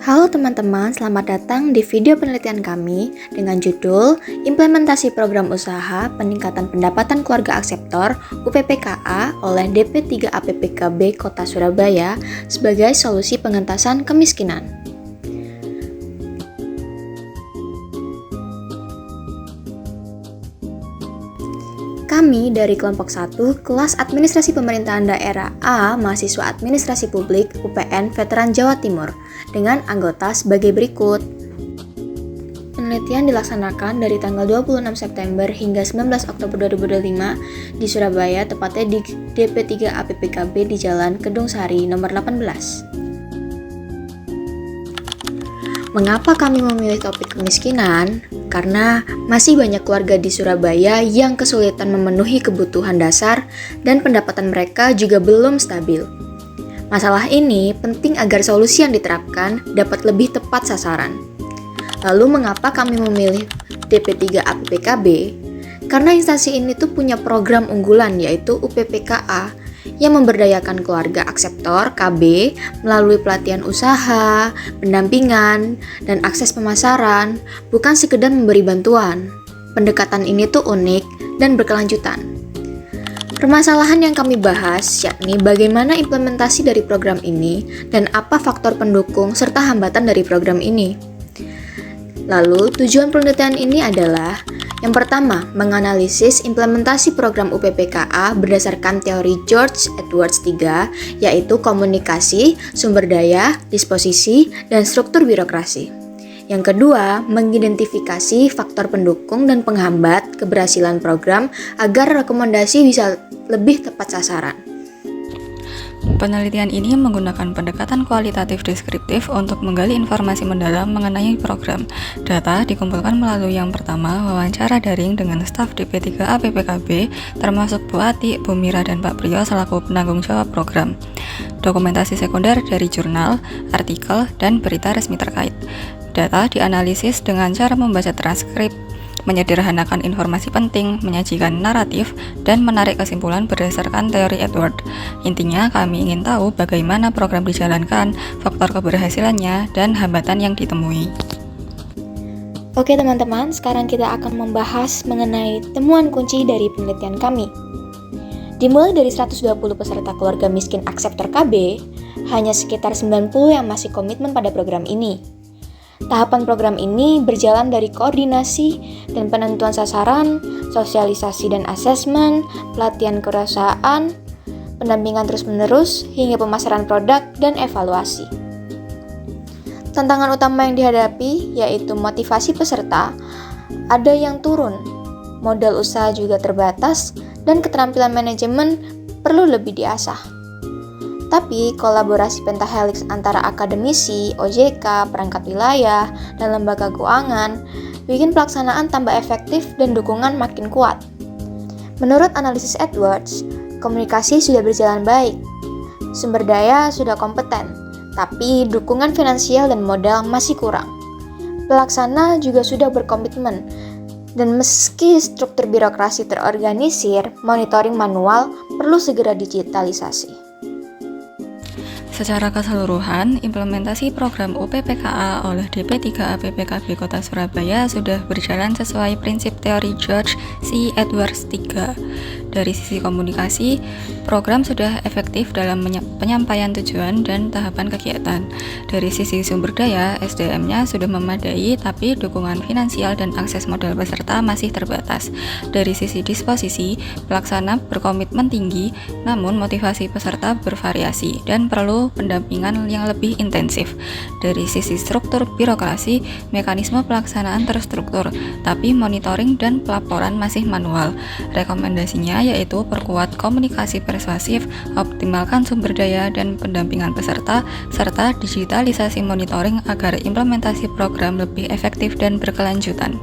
Halo teman-teman, selamat datang di video penelitian kami dengan judul Implementasi Program Usaha Peningkatan Pendapatan Keluarga Akseptor UPPKA oleh DP3 APPKB Kota Surabaya sebagai solusi pengentasan kemiskinan. Kami dari kelompok 1, kelas Administrasi Pemerintahan Daerah A, mahasiswa Administrasi Publik UPN Veteran Jawa Timur, dengan anggota sebagai berikut. Penelitian dilaksanakan dari tanggal 26 September hingga 19 Oktober 2025 di Surabaya, tepatnya di DP3 APPKB di Jalan Kedung Sari nomor 18. Mengapa kami memilih topik kemiskinan? Karena masih banyak keluarga di Surabaya yang kesulitan memenuhi kebutuhan dasar dan pendapatan mereka juga belum stabil. Masalah ini penting agar solusi yang diterapkan dapat lebih tepat sasaran. Lalu mengapa kami memilih DP3 APPKB? Karena instansi ini tuh punya program unggulan yaitu UPPKA yang memberdayakan keluarga akseptor KB melalui pelatihan usaha, pendampingan, dan akses pemasaran, bukan sekedar memberi bantuan. Pendekatan ini tuh unik dan berkelanjutan. Permasalahan yang kami bahas yakni bagaimana implementasi dari program ini dan apa faktor pendukung serta hambatan dari program ini. Lalu, tujuan penelitian ini adalah yang pertama, menganalisis implementasi program UPPKA berdasarkan teori George Edwards III, yaitu komunikasi, sumber daya, disposisi, dan struktur birokrasi. Yang kedua, mengidentifikasi faktor pendukung dan penghambat keberhasilan program agar rekomendasi bisa lebih tepat sasaran. Penelitian ini menggunakan pendekatan kualitatif deskriptif untuk menggali informasi mendalam mengenai program. Data dikumpulkan melalui yang pertama, wawancara daring dengan staf DP3 APPKB, termasuk Bu Ati, Bu Mira, dan Pak Priyo selaku penanggung jawab program. Dokumentasi sekunder dari jurnal, artikel, dan berita resmi terkait. Data dianalisis dengan cara membaca transkrip, menyederhanakan informasi penting, menyajikan naratif, dan menarik kesimpulan berdasarkan teori Edward. Intinya, kami ingin tahu bagaimana program dijalankan, faktor keberhasilannya, dan hambatan yang ditemui. Oke teman-teman, sekarang kita akan membahas mengenai temuan kunci dari penelitian kami. Dimulai dari 120 peserta keluarga miskin akseptor KB, hanya sekitar 90 yang masih komitmen pada program ini. Tahapan program ini berjalan dari koordinasi dan penentuan sasaran, sosialisasi dan asesmen, pelatihan kewirausahaan, pendampingan terus-menerus, hingga pemasaran produk dan evaluasi. Tantangan utama yang dihadapi yaitu motivasi peserta, ada yang turun, modal usaha juga terbatas, dan keterampilan manajemen perlu lebih diasah. Tapi, kolaborasi pentahelix antara akademisi, OJK, perangkat wilayah, dan lembaga keuangan bikin pelaksanaan tambah efektif dan dukungan makin kuat. Menurut analisis Edwards, komunikasi sudah berjalan baik, sumber daya sudah kompeten, tapi dukungan finansial dan modal masih kurang. Pelaksana juga sudah berkomitmen, dan meski struktur birokrasi terorganisir, monitoring manual perlu segera digitalisasi. Secara keseluruhan, implementasi program UPPKA oleh DP3 APPKB Kota Surabaya sudah berjalan sesuai prinsip teori George C. Edwards III. Dari sisi komunikasi, program sudah efektif dalam penyampaian tujuan dan tahapan kegiatan. Dari sisi sumber daya, SDM-nya sudah memadai, tapi dukungan finansial dan akses modal peserta masih terbatas. Dari sisi disposisi, pelaksana berkomitmen tinggi, namun motivasi peserta bervariasi dan perlu pendampingan yang lebih intensif. Dari sisi struktur birokrasi, mekanisme pelaksanaan terstruktur, tapi monitoring dan pelaporan masih manual. Rekomendasinya yaitu perkuat komunikasi persuasif, optimalkan sumber daya dan pendampingan peserta, serta digitalisasi monitoring agar implementasi program lebih efektif dan berkelanjutan.